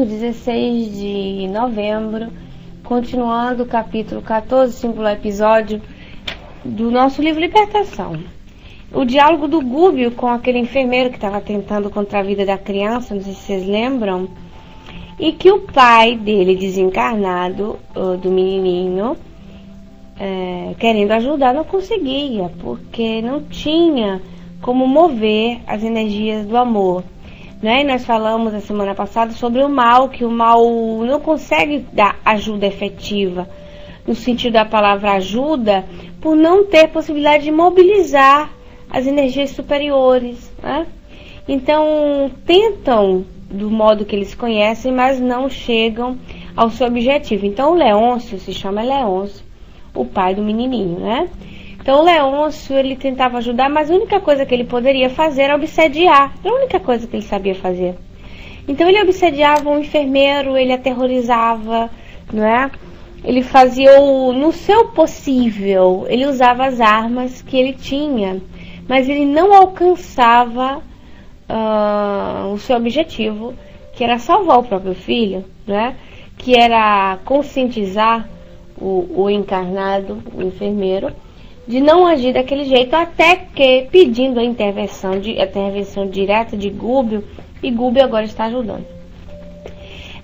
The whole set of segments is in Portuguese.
sábado, 16 de novembro, continuando o capítulo 14, singular episódio do nosso livro Libertação. O diálogo do Gúbio com aquele enfermeiro que estava tentando contra a vida da criança, não sei se vocês lembram, e que o pai dele, desencarnado, do menininho, querendo ajudar, não conseguia, porque não tinha como mover as energias do amor. Né? E nós falamos na semana passada sobre o mal, que o mal não consegue dar ajuda efetiva, no sentido da palavra ajuda, por não ter possibilidade de mobilizar as energias superiores. Né? Então, tentam do modo que eles conhecem, mas não chegam ao seu objetivo. Então, o Leôncio se chama Leôncio, o pai do menininho, né? Então o Leôncio, ele tentava ajudar, mas a única coisa que ele poderia fazer era obsediar. Era a única coisa que ele sabia fazer. Então ele obsediava um enfermeiro, ele aterrorizava, não é? Ele fazia no seu possível, ele usava as armas que ele tinha, mas ele não alcançava o seu objetivo, que era salvar o próprio filho, né? Que era conscientizar o encarnado, o enfermeiro, de não agir daquele jeito, até que pedindo a intervenção direta de Gúbio, e Gúbio agora está ajudando.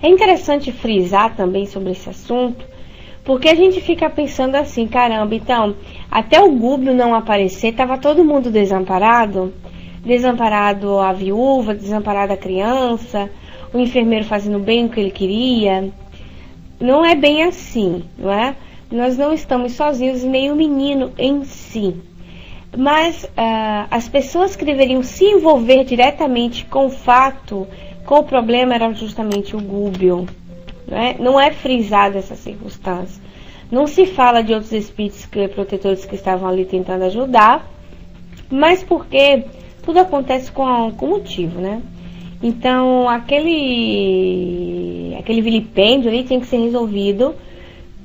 É interessante frisar também sobre esse assunto, porque a gente fica pensando assim, caramba, então, até o Gúbio não aparecer, estava todo mundo desamparado a viúva, desamparada a criança, o enfermeiro fazendo bem o que ele queria. Não é bem assim, não é? Nós não estamos sozinhos, nem o menino em si. Mas as pessoas que deveriam se envolver diretamente com o fato, com o problema, era justamente o Gúbio. Não é frisada essa circunstância. Não se fala de outros espíritos protetores que estavam ali tentando ajudar, mas porque tudo acontece com motivo, né? Então, aquele vilipêndio ali tem que ser resolvido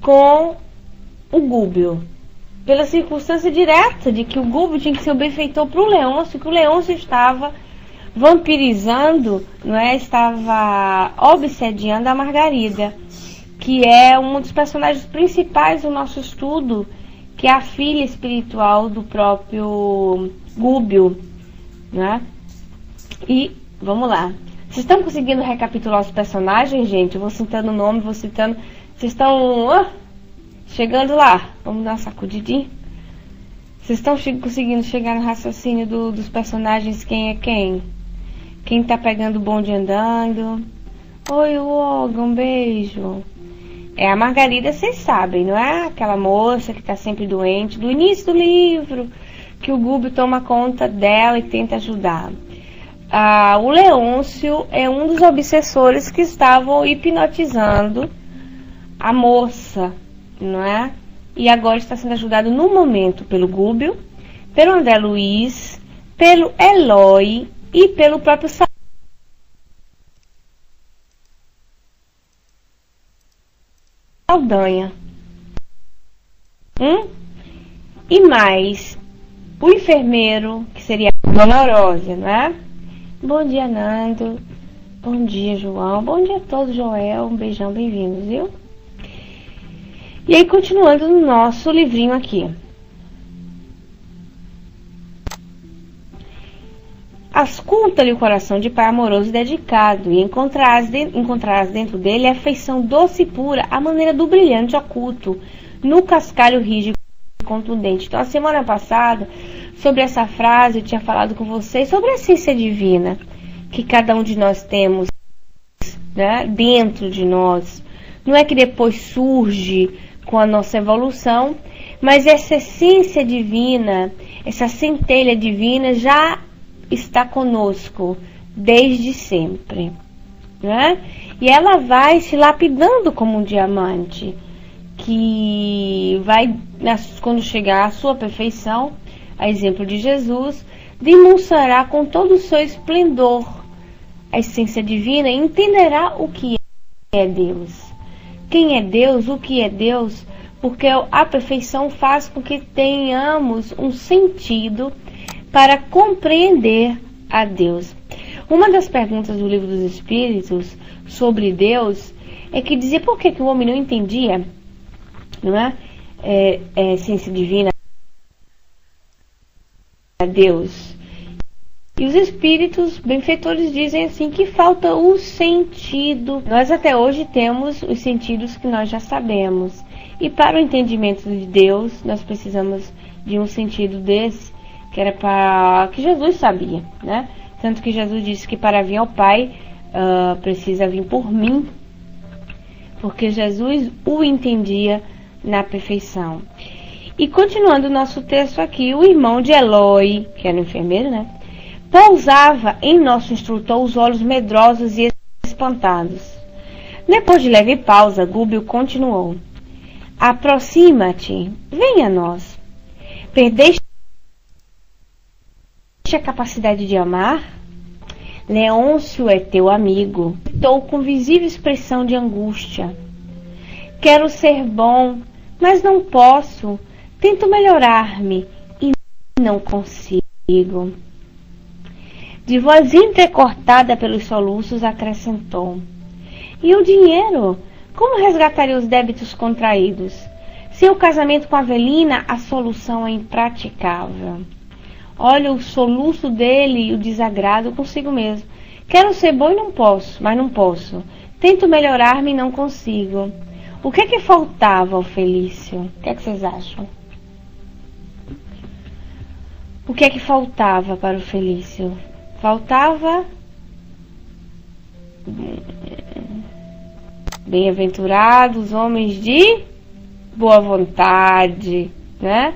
com o Gúbio, pela circunstância direta de que o Gúbio tinha que ser o benfeitor para o Leôncio, que o Leôncio estava vampirizando, não é? Estava obsediando a Margarida, que é um dos personagens principais do nosso estudo, que é a filha espiritual do próprio Gúbio, né? E vamos lá. Vocês estão conseguindo recapitular os personagens, gente? Eu vou citando o nome, vou citando. Vocês estão chegando lá? Vamos dar uma sacudidinha? Vocês estão conseguindo chegar no raciocínio dos personagens? Quem é quem? Quem tá pegando o bonde andando? Oi, Olga, um beijo. É a Margarida, vocês sabem, não é? Aquela moça que tá sempre doente, do início do livro, que o Gúbio toma conta dela e tenta ajudar. O Leôncio é um dos obsessores que estavam hipnotizando a moça, não é? E agora está sendo ajudado no momento pelo Gúbio, pelo André Luiz, pelo Eloy e pelo próprio Saldanha. E mais o enfermeiro, que seria a Dona Rósia, não é? Bom dia, Nando. Bom dia, João. Bom dia a todos, Joel. Um beijão, bem-vindos, viu? E aí, continuando no nosso livrinho aqui. Asculta-lhe o coração de pai amoroso e dedicado, e encontrarás dentro dele a afeição doce e pura, a maneira do brilhante oculto, no cascalho rígido e contundente. Então, a semana passada, sobre essa frase, eu tinha falado com vocês sobre a essência divina que cada um de nós temos, né, dentro de nós. Não é que depois surge com a nossa evolução, mas essa essência divina, essa centelha divina já está conosco desde sempre, né? E ela vai se lapidando como um diamante, que vai, quando chegar à sua perfeição, a exemplo de Jesus, demonstrará com todo o seu esplendor a essência divina e entenderá o que é Deus. Quem é Deus, o que é Deus, porque a perfeição faz com que tenhamos um sentido para compreender a Deus. Uma das perguntas do Livro dos Espíritos sobre Deus, é que dizia por que o homem não entendia, não é? Essência divina a Deus. E os espíritos benfeitores dizem assim que falta o sentido. Nós até hoje temos os sentidos que nós já sabemos. E para o entendimento de Deus, nós precisamos de um sentido desse, que era para que Jesus sabia, né? Tanto que Jesus disse que para vir ao Pai, precisa vir por mim, porque Jesus o entendia na perfeição. E continuando o nosso texto aqui, o irmão de Eloy, que era o enfermeiro, né? Pousava em nosso instrutor os olhos medrosos e espantados. Depois de leve pausa, Gúbio continuou: aproxima-te, vem a nós. Perdeste a capacidade de amar? Leôncio é teu amigo. Estou com visível expressão de angústia. Quero ser bom, mas não posso. Tento melhorar-me e não consigo. De voz entrecortada pelos soluços, acrescentou: e o dinheiro? Como resgataria os débitos contraídos? Sem o casamento com a Avelina, a solução é impraticável. Olha o soluço dele e o desagrado consigo mesmo. Quero ser bom e não posso, mas não posso. Tento melhorar-me e não consigo. O que é que faltava ao Felício? O que é que vocês acham? O que é que faltava para o Felício? Faltava bem-aventurados homens de boa vontade, né?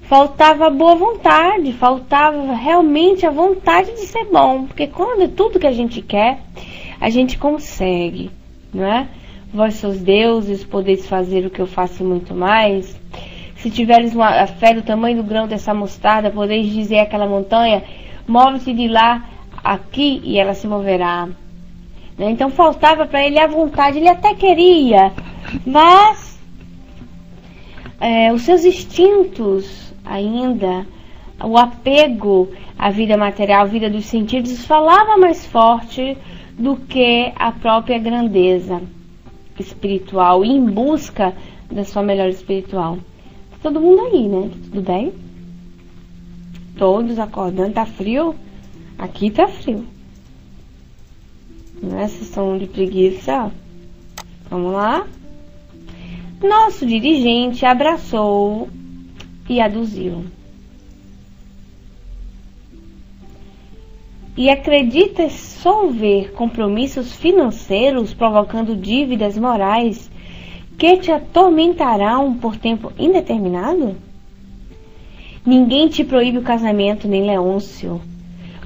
Faltava boa vontade, faltava realmente a vontade de ser bom, porque quando é tudo que a gente quer, a gente consegue, não é? Vós sois deuses, podeis fazer o que eu faço e muito mais. Se tiveres a fé do tamanho do grão dessa mostarda, podeis dizer àquela montanha: move-se de lá aqui, e ela se moverá. Então faltava para ele a vontade. Ele até queria, mas os seus instintos ainda, o apego à vida material, à vida dos sentidos, falava mais forte do que a própria grandeza espiritual, e em busca da sua melhor espiritual. Todo mundo aí, né? Tudo bem? Todos acordando. Tá frio? Aqui tá frio. Né? Vocês estão de preguiça? Vamos lá. Nosso dirigente abraçou e aduziu. E acredita solver compromissos financeiros provocando dívidas morais que te atormentarão por tempo indeterminado? Ninguém te proíbe o casamento, nem Leôncio,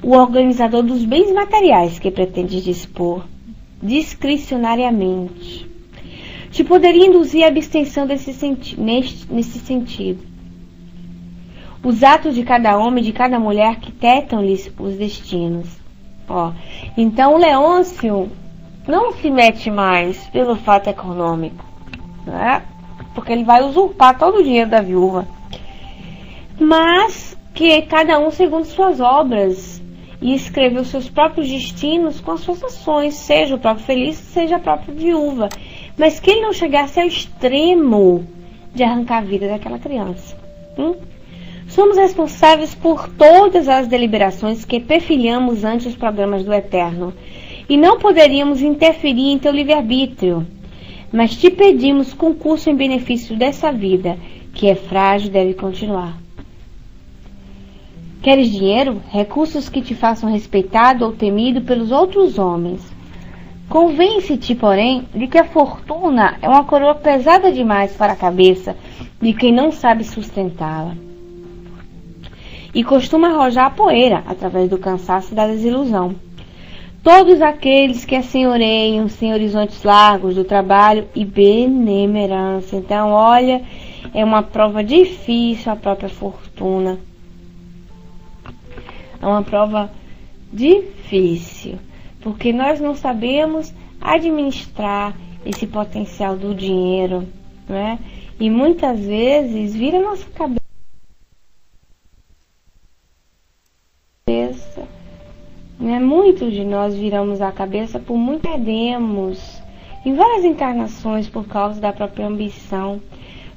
o organizador dos bens materiais que pretendes dispor discricionariamente. Te poderia induzir a abstenção nesse sentido. Os atos de cada homem e de cada mulher arquitetam-lhes os destinos. Então o Leôncio não se mete mais pelo fato econômico, né? Porque ele vai usurpar todo o dinheiro da viúva, mas que cada um segundo suas obras, e escrever os seus próprios destinos com as suas ações, seja o próprio Felício, seja a própria viúva, mas que ele não chegasse ao extremo de arrancar a vida daquela criança. Somos responsáveis por todas as deliberações que perfilhamos ante os programas do Eterno, e não poderíamos interferir em teu livre-arbítrio, mas te pedimos concurso em benefício dessa vida, que é frágil e deve continuar. Queres dinheiro? Recursos que te façam respeitado ou temido pelos outros homens. Convence-te, porém, de que a fortuna é uma coroa pesada demais para a cabeça de quem não sabe sustentá-la, e costuma arrojar a poeira através do cansaço e da desilusão. Todos aqueles que assenhoreiam sem horizontes largos do trabalho e benemerância. Então, olha, é uma prova difícil a própria fortuna. É uma prova difícil, porque nós não sabemos administrar esse potencial do dinheiro, né? E muitas vezes vira nossa cabeça, né? muitos de nós viramos a cabeça por muito perdemos em várias encarnações por causa da própria ambição,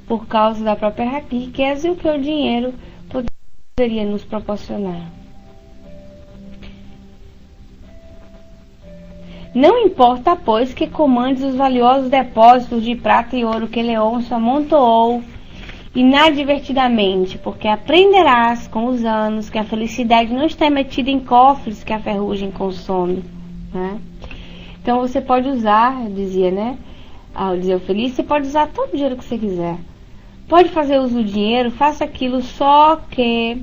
por causa da própria riqueza e o que o dinheiro poderia nos proporcionar. Não importa, pois, que comandes os valiosos depósitos de prata e ouro que Leôncio amontoou inadvertidamente, porque aprenderás com os anos que a felicidade não está metida em cofres que a ferrugem consome, né? Então você pode usar, eu dizia, né? Ao dizer o feliz, você pode usar todo o dinheiro que você quiser. Pode fazer uso do dinheiro, faça aquilo, só que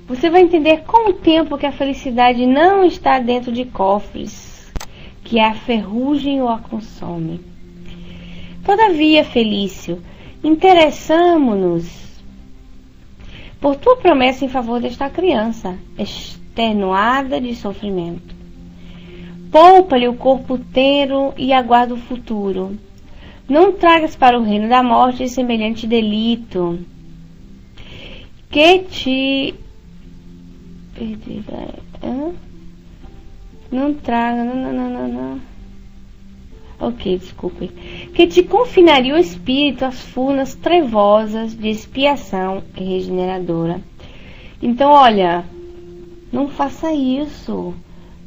você vai entender com o tempo que a felicidade não está dentro de cofres, que a ferrugem ou a consome. Todavia, Felício, interessamo-nos por tua promessa em favor desta criança, extenuada de sofrimento. Poupa-lhe o corpo inteiro e aguarda o futuro. Não tragas para o reino da morte semelhante delito, que te... Não traga... Não. Ok, desculpe. Que te confinaria o espírito às furnas trevosas de expiação e regeneradora. Então, olha, não faça isso,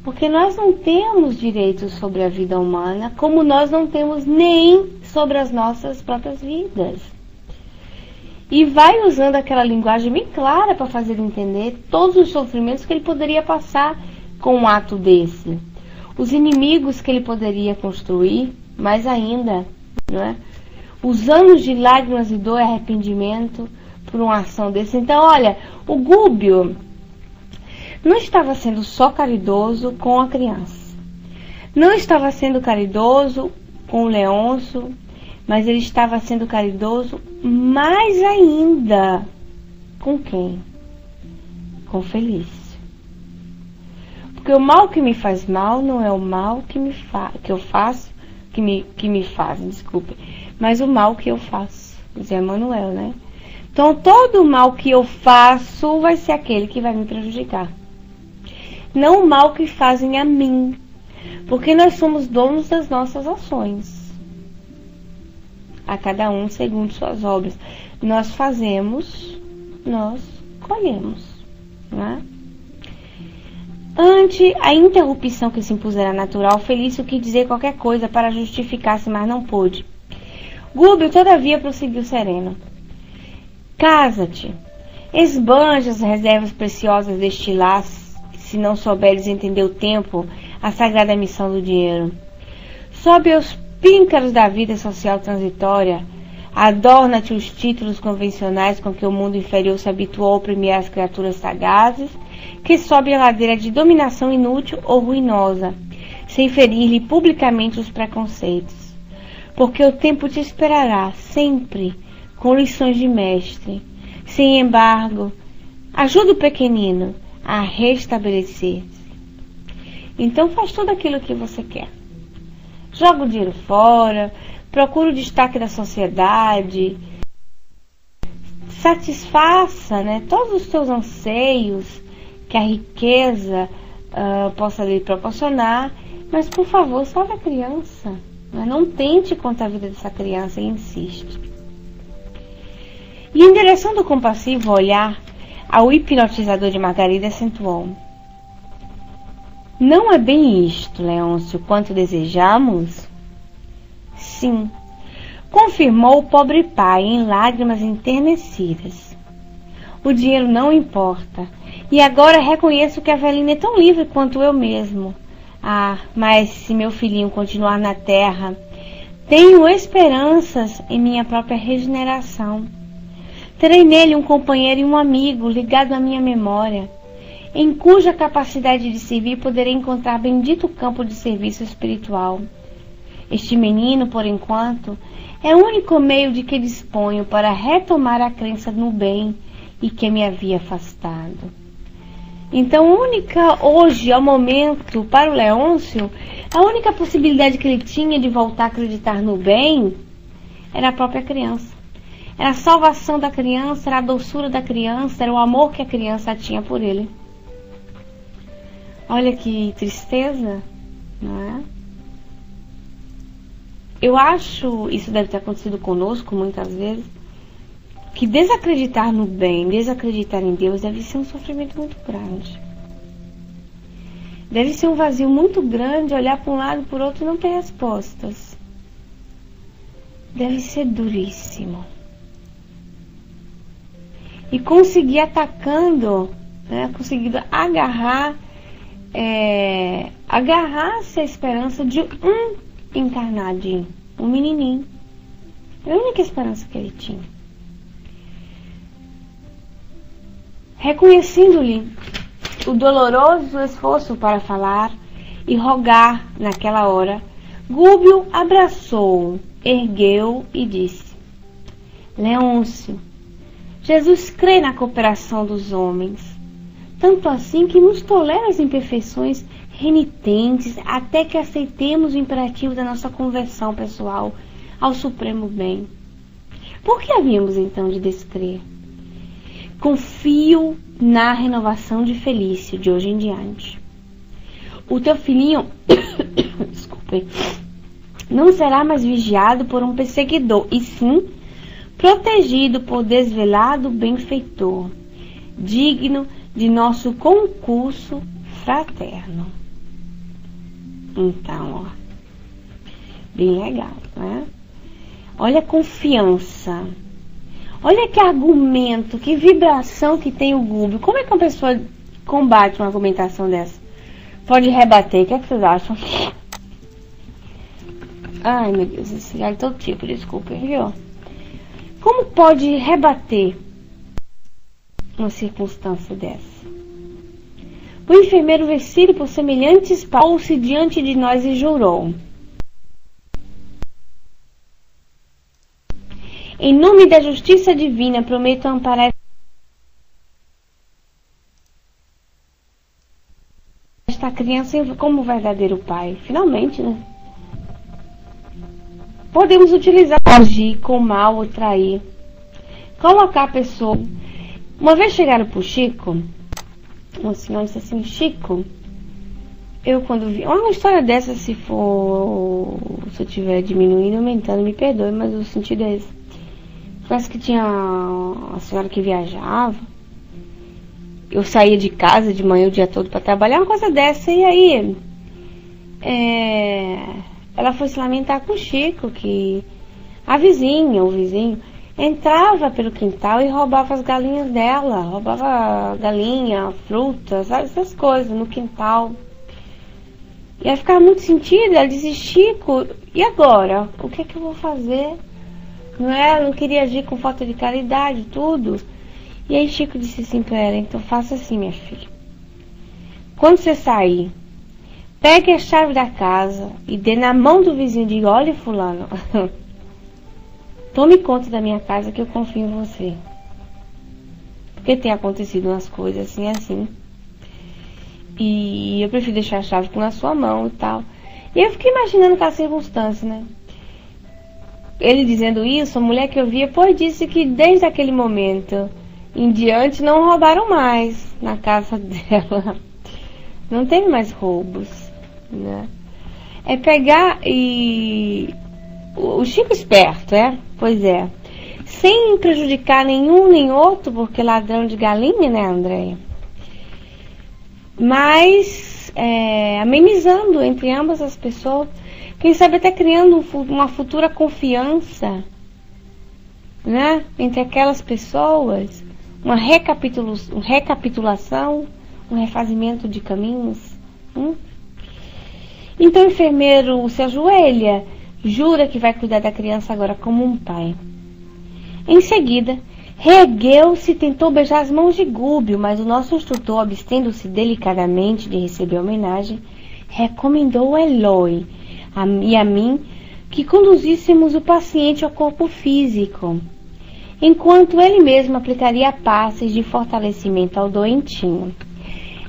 porque nós não temos direitos sobre a vida humana, como nós não temos nem sobre as nossas próprias vidas. E vai usando aquela linguagem bem clara para fazer entender todos os sofrimentos que ele poderia passar com um ato desse. Os inimigos que ele poderia construir, mais ainda, não é? Os anos de lágrimas e dor e arrependimento por uma ação desse. Então, olha, o Gúbio não estava sendo só caridoso com a criança. Não estava sendo caridoso com o Leôncio, mas ele estava sendo caridoso mais ainda com quem? Com Felício. Porque o mal que me faz mal não é o mal que eu faço, que me fazem, desculpe, mas o mal que eu faço, dizia Emmanuel, né? Então todo o mal que eu faço vai ser aquele que vai me prejudicar, não o mal que fazem a mim, porque nós somos donos das nossas ações, a cada um segundo suas obras. Nós fazemos, nós colhemos, né? Ante a interrupção que se impusera natural, Felício quis dizer qualquer coisa para justificar-se, mas não pôde. Gúbio, todavia, prosseguiu sereno. Casa-te, esbanja as reservas preciosas deste lar, se não souberes entender o tempo, a sagrada missão do dinheiro. Sobe aos píncaros da vida social transitória, adorna-te os títulos convencionais com que o mundo inferior se habituou a premiar as criaturas sagazes, que sobe a ladeira de dominação inútil ou ruinosa, sem ferir-lhe publicamente os preconceitos. Porque o tempo te esperará, sempre, com lições de mestre. Sem embargo, ajuda o pequenino a restabelecer-se. Então faz tudo aquilo que você quer. Joga o dinheiro fora, procura o destaque da sociedade, satisfaça, né, todos os seus anseios que a riqueza possa lhe proporcionar, mas por favor, salve a criança, né? Não tente contra a vida dessa criança, ele insiste. E endereçando o compassivo olhar ao hipnotizador de Margarida, acentuou: não é bem isto, Leôncio, quanto desejamos? Sim, confirmou o pobre pai em lágrimas enternecidas. O dinheiro não importa, e agora reconheço que a velhinha é tão livre quanto eu mesmo. Ah, mas se meu filhinho continuar na terra, tenho esperanças em minha própria regeneração. Terei nele um companheiro e um amigo ligado à minha memória, em cuja capacidade de servir poderei encontrar bendito campo de serviço espiritual. Este menino, por enquanto, é o único meio de que disponho para retomar a crença no bem e que me havia afastado. Então, hoje, ao momento, para o Leôncio, a única possibilidade que ele tinha de voltar a acreditar no bem era a própria criança. Era a salvação da criança, era a doçura da criança, era o amor que a criança tinha por ele. Olha que tristeza, não é? Eu acho, isso deve ter acontecido conosco muitas vezes, que desacreditar no bem, desacreditar em Deus deve ser um sofrimento muito grande. Deve ser um vazio muito grande olhar para um lado e para o outro e não ter respostas. Deve ser duríssimo. E conseguir atacando, né, conseguindo agarrar-se à esperança de um encarnadinho, um menininho. Era a única esperança que ele tinha. Reconhecendo-lhe o doloroso esforço para falar e rogar naquela hora, Gúbio abraçou-o, ergueu e disse: Leôncio, Jesus crê na cooperação dos homens, tanto assim que nos tolera as imperfeições renitentes até que aceitemos o imperativo da nossa conversão pessoal ao supremo bem. Por que havíamos então de descrer? Confio na renovação de Felício de hoje em diante. O teu filhinho desculpe, não será mais vigiado por um perseguidor, e sim protegido por desvelado benfeitor, digno de nosso concurso fraterno. Então, ó, bem legal, né? Olha a confiança. Olha que argumento, que vibração que tem o Gúbio. Como é que uma pessoa combate uma argumentação dessa? Pode rebater, o que é que vocês acham? Ai, meu Deus, esse galho é todo tipo, desculpa, viu? Como pode rebater uma circunstância dessa? O enfermeiro vestiu por semelhantes pôs-se diante de nós e jurou: em nome da justiça divina, prometo amparar esta criança como verdadeiro pai. Finalmente, né? Podemos utilizar agir com mal ou trair. Colocar a pessoa. Uma vez chegaram pro Chico, uma senhora disse assim: Chico, eu quando vi uma história dessa, se eu estiver diminuindo, aumentando, me perdoe, mas o sentido é esse. Parece que tinha uma senhora que viajava. Eu saía de casa de manhã o dia todo para trabalhar, uma coisa dessa. E aí, ela foi se lamentar com o Chico, que a vizinha, o vizinho, entrava pelo quintal e roubava as galinhas dela. Roubava galinha, frutas, essas coisas no quintal. E ela ficava muito sentida. Ela disse: Chico, e agora? O que é que eu vou fazer? Não é? Ela não queria agir com falta de caridade, tudo. E aí Chico disse assim para ela: então faça assim, minha filha. Quando você sair, pegue a chave da casa e dê na mão do vizinho. Diga: olha, fulano, tome conta da minha casa que eu confio em você. Porque tem acontecido umas coisas assim, assim. E eu prefiro deixar a chave na sua mão e tal. E eu fiquei imaginando aquela circunstância, né? Ele dizendo isso, a mulher que eu via, pois disse que desde aquele momento em diante não roubaram mais na casa dela. Não teve mais roubos, né? É pegar e... O Chico esperto, Pois é. Sem prejudicar nenhum nem outro, porque ladrão de galinha, né, Andréia? Mas amenizando entre ambas as pessoas. Quem sabe até criando uma futura confiança, né, entre aquelas pessoas, uma recapitulação, um refazimento de caminhos. Então o enfermeiro se ajoelha, jura que vai cuidar da criança agora como um pai. Em seguida, reergueu-se e tentou beijar as mãos de Gúbio, mas o nosso instrutor, abstendo-se delicadamente de receber a homenagem, recomendou a Eloy e a mim que conduzíssemos o paciente ao corpo físico, enquanto ele mesmo aplicaria passes de fortalecimento ao doentinho.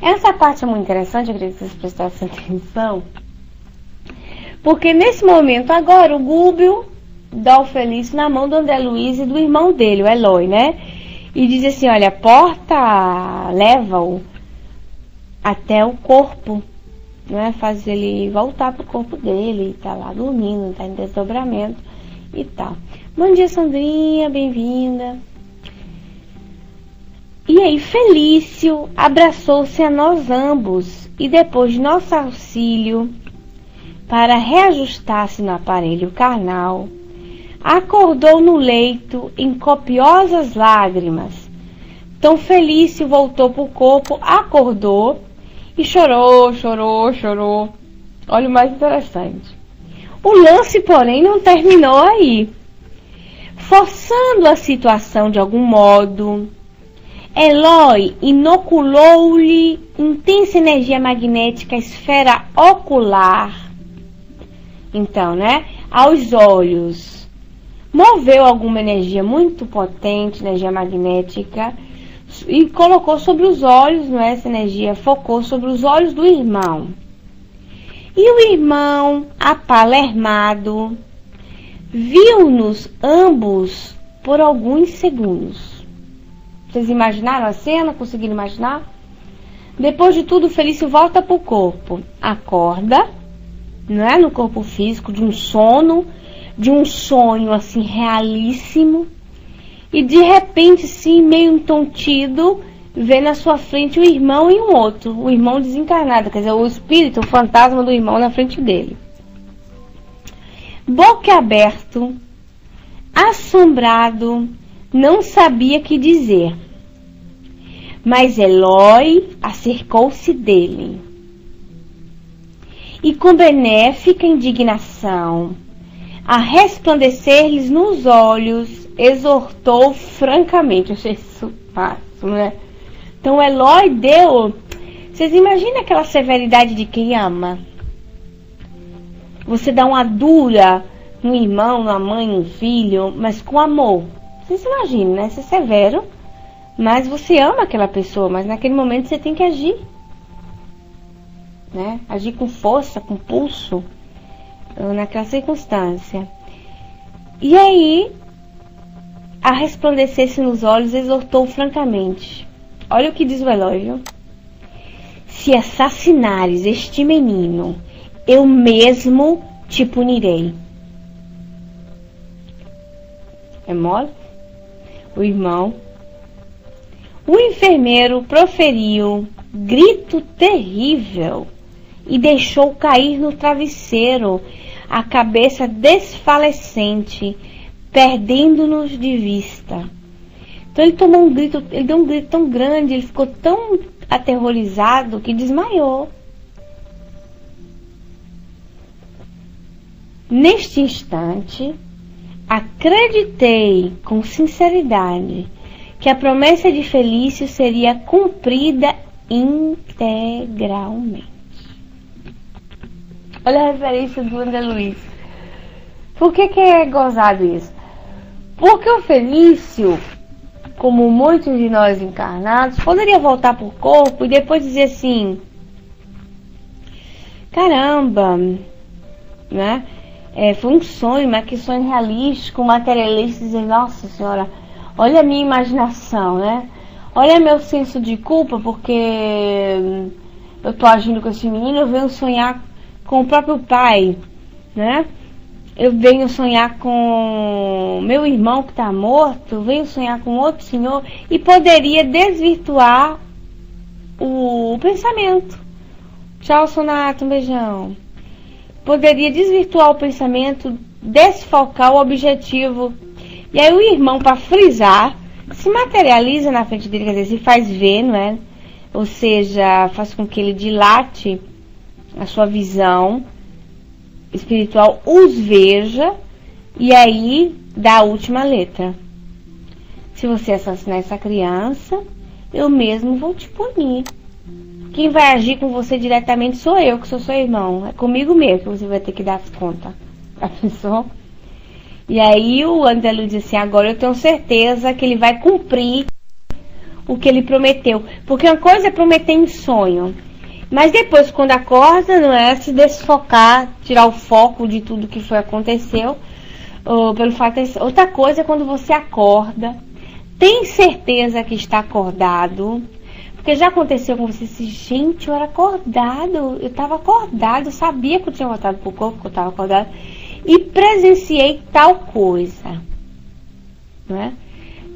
Essa parte é muito interessante, eu queria que vocês prestassem atenção, porque nesse momento agora o Gúbio dá o Felício na mão do André Luiz e do irmão dele, o Eloy, né? E diz assim: olha, porta, leva-o até o corpo, né? Faz ele voltar pro corpo dele, tá lá dormindo, tá em desdobramento e tal. Bom dia, Sandrinha, bem-vinda. E aí, Felício abraçou-se a nós ambos e depois de nosso auxílio para reajustar-se no aparelho carnal, acordou no leito em copiosas lágrimas. Então Felício voltou pro corpo, acordou e chorou. Olha o mais interessante. O lance, porém, não terminou aí. Forçando a situação de algum modo, Eloy inoculou-lhe intensa energia magnética à esfera ocular. Então, né, aos olhos. Moveu alguma energia muito potente, energia magnética, e colocou sobre os olhos, não é? Essa energia focou sobre os olhos do irmão. E o irmão, apalermado, viu-nos ambos por alguns segundos. Vocês imaginaram a cena? Conseguiram imaginar? Depois de tudo, o Felício volta para o corpo. Acorda, não é? No corpo físico, de um sono, de um sonho assim realíssimo. E de repente, sim, meio tontido, vê na sua frente o irmão e um outro. O irmão desencarnado, quer dizer, o espírito, o fantasma do irmão na frente dele. Boca aberto, assombrado, não sabia que dizer. Mas Eloy acercou-se dele. E com benéfica indignação, a resplandecer-lhes nos olhos, exortou francamente. Eu achei isso fácil, né? Então Eloy deu... Vocês imaginam aquela severidade de quem ama? Você dá uma dura no irmão, na mãe, no filho, mas com amor. Vocês imaginam, né? Você é severo, mas você ama aquela pessoa, mas naquele momento você tem que agir, né? Agir com força, com pulso, naquela circunstância. E aí, a resplandecer-se nos olhos, exortou francamente. Olha o que diz o Eloy, viu? Se assassinares este menino, eu mesmo te punirei. É mole? O irmão. O enfermeiro proferiu grito terrível e deixou cair no travesseiro a cabeça desfalecente, perdendo-nos de vista. Então ele tomou um grito, ele deu um grito tão grande, ele ficou tão aterrorizado que desmaiou. Neste instante, acreditei com sinceridade que a promessa de Felício seria cumprida integralmente. Olha a referência do André Luiz. Por que é gozado isso? Porque o Felício, como muitos de nós encarnados, poderia voltar para o corpo e depois dizer assim: caramba, né? Foi um sonho, mas que sonho realístico, materialista, dizer, nossa senhora, olha a minha imaginação, né? Olha meu senso de culpa, porque eu tô agindo com esse menino, eu venho sonhar com o próprio pai, né? Eu venho sonhar com meu irmão que está morto, eu venho sonhar com outro senhor, e poderia desvirtuar o pensamento. Tchau, Sonato, um beijão. Poderia desvirtuar o pensamento, desfocar o objetivo. E aí o irmão, para frisar, se materializa na frente dele, quer dizer, se faz ver, não é? Ou seja, faz com que ele dilate a sua visão espiritual, os veja, e aí dá a última letra. Se você assassinar essa criança, eu mesmo vou te punir. Quem vai agir com você diretamente sou eu, que sou seu irmão. É comigo mesmo que você vai ter que dar as contas. A pessoa. E aí o André diz assim: agora eu tenho certeza que ele vai cumprir o que ele prometeu. Porque uma coisa é prometer em sonho, mas depois, quando acorda, não é se desfocar, tirar o foco de tudo que aconteceu. Pelo fato de... Outra coisa é quando você acorda, tem certeza que está acordado, Porque já aconteceu com você assim, gente, eu era acordado, eu estava acordado, eu sabia que eu tinha voltado pro corpo, que eu estava acordado, e presenciei tal coisa, não é?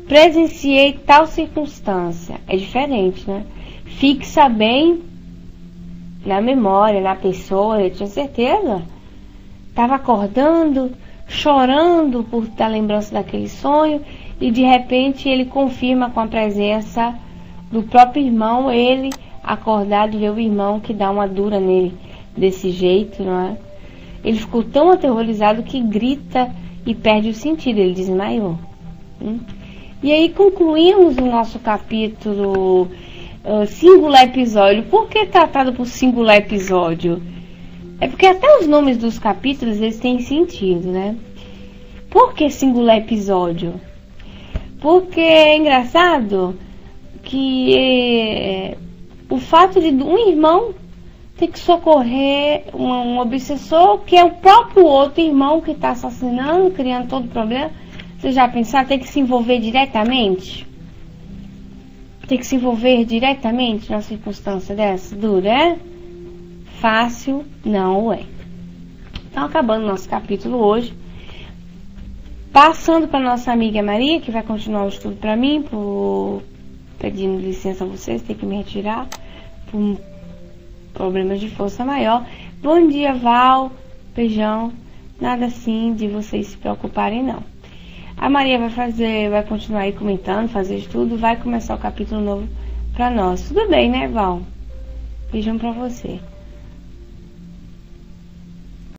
Presenciei tal circunstância. É diferente, né? Fixa bem na memória, na pessoa, eu tinha certeza. Estava acordando, chorando por dar lembrança daquele sonho, e de repente ele confirma com a presença do próprio irmão, ele acordado e vê o irmão que dá uma dura nele desse jeito, não é? Ele ficou tão aterrorizado que grita e perde o sentido, ele desmaiou. E aí concluímos o nosso capítulo singular episódio. Por que tratado por singular episódio? É porque até os nomes dos capítulos eles têm sentido, né? Por que singular episódio? Porque é engraçado que o fato de um irmão ter que socorrer um obsessor, que é o próprio outro irmão que está assassinando, criando todo o problema. Você já pensaram, tem que se envolver diretamente? Tem que se envolver diretamente numa circunstância dessa? Dura, é? Fácil não é. Então, acabando o nosso capítulo hoje. Passando para nossa amiga Maria, que vai continuar o estudo para mim, pedindo licença a vocês, tem que me retirar por problemas de força maior. Bom dia, Val, beijão. Nada assim de vocês se preocuparem, não. A Maria vai continuar aí comentando, fazer estudo, vai começar o capítulo novo para nós. Tudo bem, né, Val? Beijão para você.